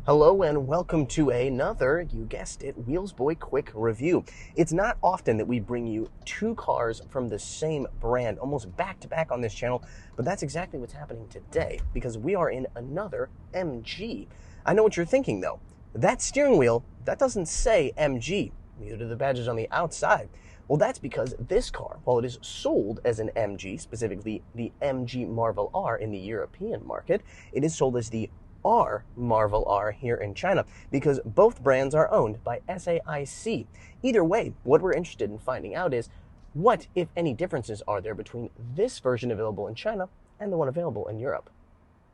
Hello and welcome to another, you guessed it, Wheels Boy Quick Review. It's not often that we bring you two cars from the same brand, almost back to back on this channel, but that's exactly what's happening today because we are in another MG. I know what you're thinking though. That steering wheel, that doesn't say MG, neither do the badges on the outside. Well, that's because this car, while it is sold as an MG, specifically the MG Marvel R in the European market, it is sold as the R Marvel R here in China because both brands are owned by SAIC. Either way, what we're interested in finding out is what, if any, differences are there between this version available in China and the one available in Europe.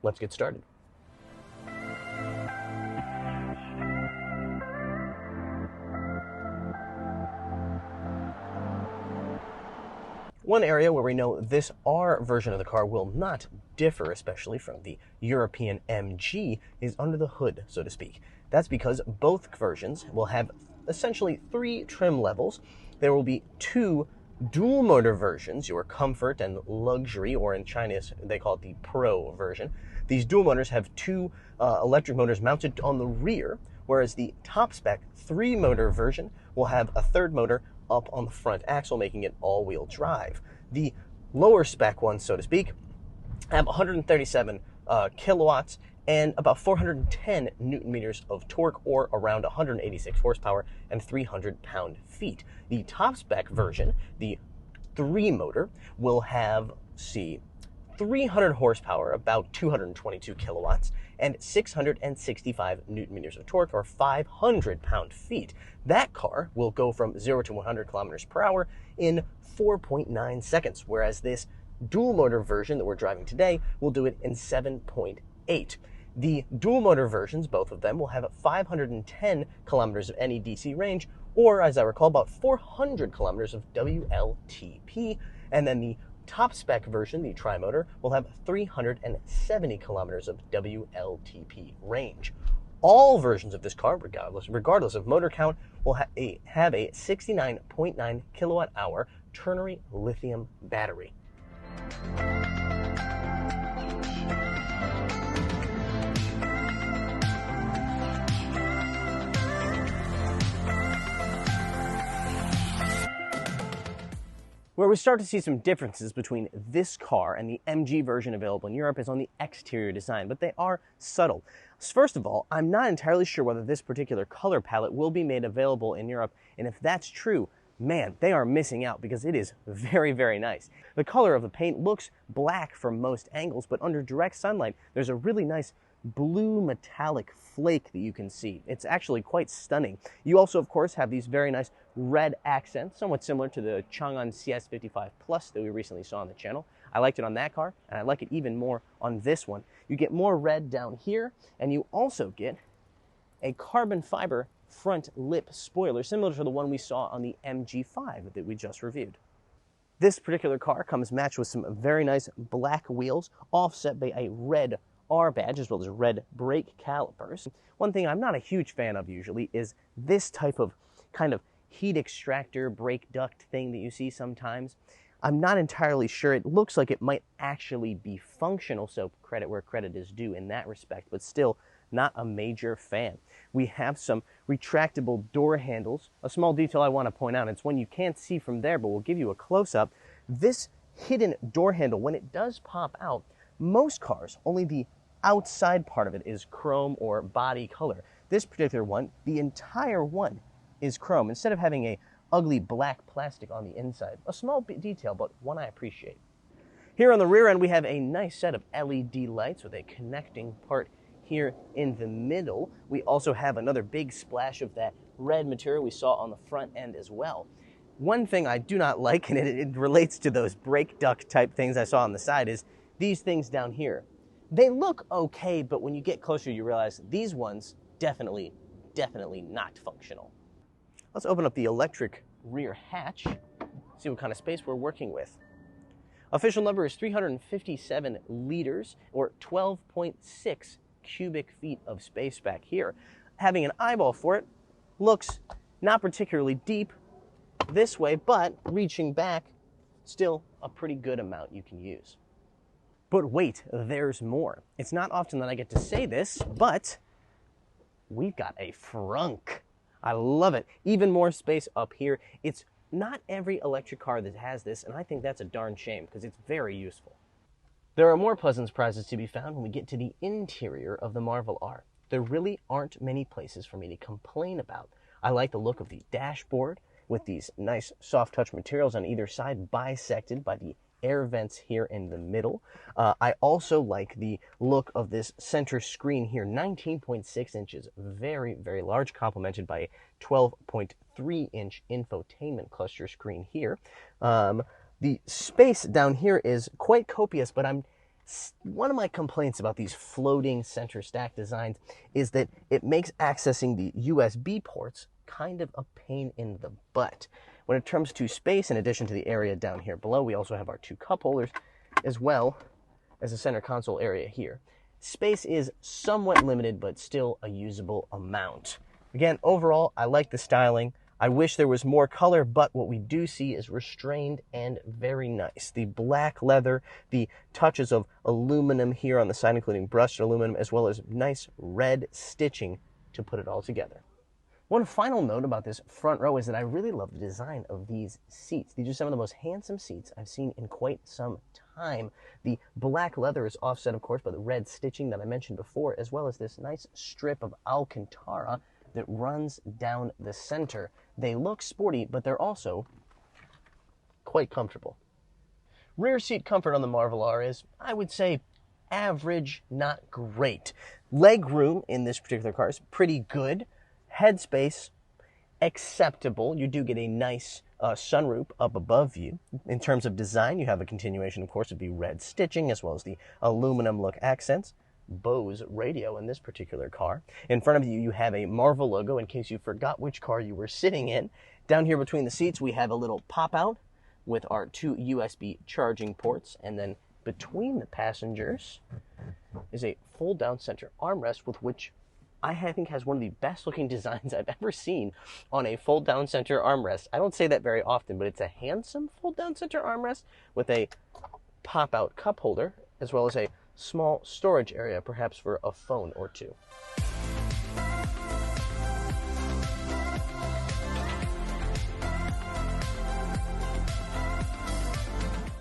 Let's get started. One area where we know this R version of the car will not differ, especially from the European MG, is under the hood, so to speak. That's because both versions will have essentially three trim levels. There will be two dual motor versions, your comfort and luxury, or in Chinese they call it the Pro version. These dual motors have two electric motors mounted on the rear, whereas the top spec three motor version will have a third motor up on the front axle, making it all-wheel drive. The lower spec ones, so to speak, have 137 kilowatts and about 410 newton meters of torque, or around 186 horsepower and 300 pound-feet. The top spec version, the three motor, will have, 300 horsepower, about 222 kilowatts, and 665 newton meters of torque, or 500 pound-feet. That car will go from 0 to 100 kilometers per hour in 4.9 seconds, whereas this dual motor version that we're driving today will do it in 7.8. The dual motor versions, both of them, will have 510 kilometers of NEDC range, or as I recall, about 400 kilometers of WLTP, and then the top spec version, the tri-motor, will have 370 kilometers of WLTP range. All versions of this car, regardless of motor count, will have a 69.9 kilowatt hour ternary lithium battery. Where we start to see some differences between this car and the MG version available in Europe is on the exterior design, but they are subtle. First of all, I'm not entirely sure whether this particular color palette will be made available in Europe, and if that's true, man, they are missing out because it is very, very nice. The color of the paint looks black from most angles, but under direct sunlight, there's a really nice blue metallic flake that you can see. It's actually quite stunning. You also, of course, have these very nice red accents, somewhat similar to the Chang'an CS55 Plus that we recently saw on the channel. I liked it on that car, and I like it even more on this one. You get more red down here, and you also get a carbon fiber front lip spoiler, similar to the one we saw on the MG5 that we just reviewed. This particular car comes matched with some very nice black wheels, offset by a red R badge, as well as red brake calipers. One thing I'm not a huge fan of usually is this type of kind of heat extractor brake duct thing that you see sometimes. I'm not entirely sure. It looks like it might actually be functional, so credit where credit is due in that respect, but still not a major fan. We have some retractable door handles. A small detail I want to point out, it's one you can't see from there, but we'll give you a close-up. This hidden door handle, when it does pop out, most cars, only the outside part of it is chrome or body color. This particular one, the entire one is chrome, instead of having a ugly black plastic on the inside. A small detail, but one I appreciate. Here on the rear end, we have a nice set of LED lights with a connecting part here in the middle. We also have another big splash of that red material we saw on the front end as well. One thing I do not like, and it relates to those brake duct type things I saw on the side, is these things down here. They look okay, but when you get closer, you realize these ones definitely not functional. Let's open up the electric rear hatch, see what kind of space we're working with. Official number is 357 liters, or 12.6 cubic feet of space back here. Having an eyeball for it looks not particularly deep this way, but reaching back, still a pretty good amount you can use. But wait, there's more. It's not often that I get to say this, but we've got a frunk. I love it. Even more space up here. It's not every electric car that has this, and I think that's a darn shame because it's very useful. There are more pleasant surprises to be found when we get to the interior of the Marvel R. There really aren't many places for me to complain about. I like the look of the dashboard with these nice soft touch materials on either side, bisected by the air vents here in the middle. I also like the look of this center screen here, 19.6 inches, very, very large, complemented by a 12.3 inch infotainment cluster screen here. The space down here is quite copious, but one of my complaints about these floating center stack designs is that it makes accessing the USB ports kind of a pain in the butt. When it comes to space, in addition to the area down here below, we also have our two cup holders, as well as the center console area here. Space is somewhat limited, but still a usable amount. Again, overall, I like the styling. I wish there was more color, but what we do see is restrained and very nice. The black leather, the touches of aluminum here on the side, including brushed aluminum, as well as nice red stitching to put it all together. One final note about this front row is that I really love the design of these seats. These are some of the most handsome seats I've seen in quite some time. The black leather is offset, of course, by the red stitching that I mentioned before, as well as this nice strip of Alcantara that runs down the center. They look sporty, but they're also quite comfortable. Rear seat comfort on the Marvel R is, I would say, average, not great. Leg room in this particular car is pretty good. Headspace, acceptable. You do get a nice sunroof up above you. In terms of design, you have a continuation, of course, of the red stitching, as well as the aluminum look accents. Bose radio in this particular car. In front of you, you have a Marvel logo in case you forgot which car you were sitting in. Down here between the seats, we have a little pop-out with our two USB charging ports, and then between the passengers is a fold-down center armrest with which I think has one of the best looking designs I've ever seen on a fold down center armrest. I don't say that very often, but it's a handsome fold down center armrest with a pop out cup holder, as well as a small storage area, perhaps for a phone or two.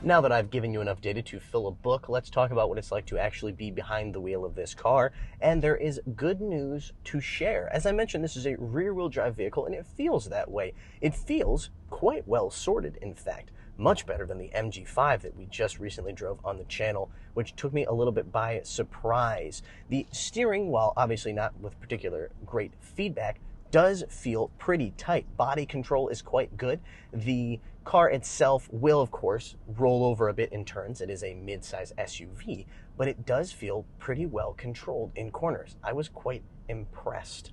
Now that I've given you enough data to fill a book, let's talk about what it's like to actually be behind the wheel of this car. And there is good news to share. As I mentioned, this is a rear-wheel drive vehicle, and it feels that way. It feels quite well sorted, in fact. Much better than the MG5 that we just recently drove on the channel, which took me a little bit by surprise. The steering, while obviously not with particular great feedback, does feel pretty tight. Body control is quite good. The car itself will, of course, roll over a bit in turns. It is a mid-size SUV, but it does feel pretty well controlled in corners. I was quite impressed.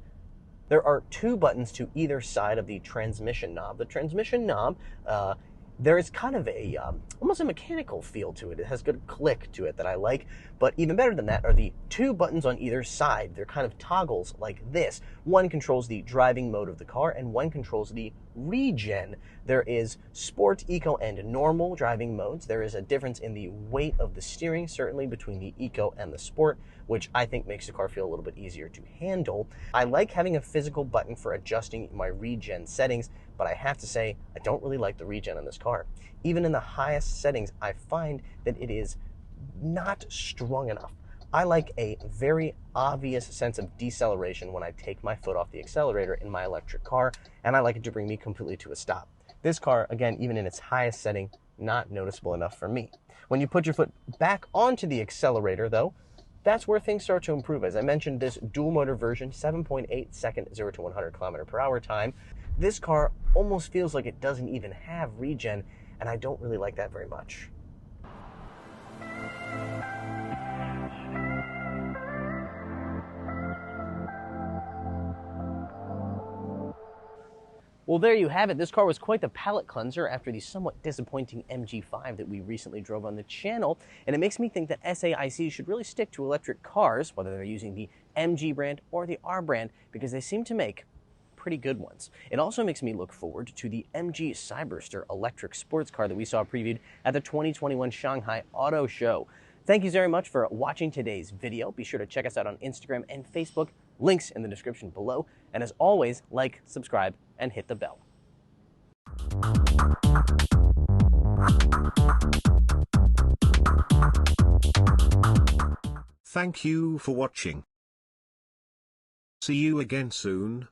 There are two buttons to either side of the transmission knob. The transmission knob, there is kind of a almost a mechanical feel to it. It has good click to it that I like, but even better than that are the two buttons on either side. They're kind of toggles like this. One controls the driving mode of the car, and one controls the regen. There is sport, eco, and normal driving modes. There is a difference in the weight of the steering, certainly between the eco and the sport, which I think makes the car feel a little bit easier to handle. I like having a physical button for adjusting my regen settings, but I have to say, I don't really like the regen on this car. Even in the highest settings, I find that it is not strong enough. I like a very obvious sense of deceleration when I take my foot off the accelerator in my electric car, and I like it to bring me completely to a stop. This car, again, even in its highest setting, not noticeable enough for me. When you put your foot back onto the accelerator, though, that's where things start to improve. As I mentioned, this dual motor version, 7.8 second 0 to 100 km/h time. This car almost feels like it doesn't even have regen, and I don't really like that very much. Well, there you have it. This car was quite the palate cleanser after the somewhat disappointing MG5 that we recently drove on the channel, and it makes me think that SAIC should really stick to electric cars, whether they're using the MG brand or the R brand, because they seem to make pretty good ones. It also makes me look forward to the MG Cyberster electric sports car that we saw previewed at the 2021 Shanghai Auto Show. Thank you very much for watching today's video. Be sure to check us out on Instagram and Facebook. Links in the description below. And as always, like, subscribe, and hit the bell. Thank you for watching. See you again soon.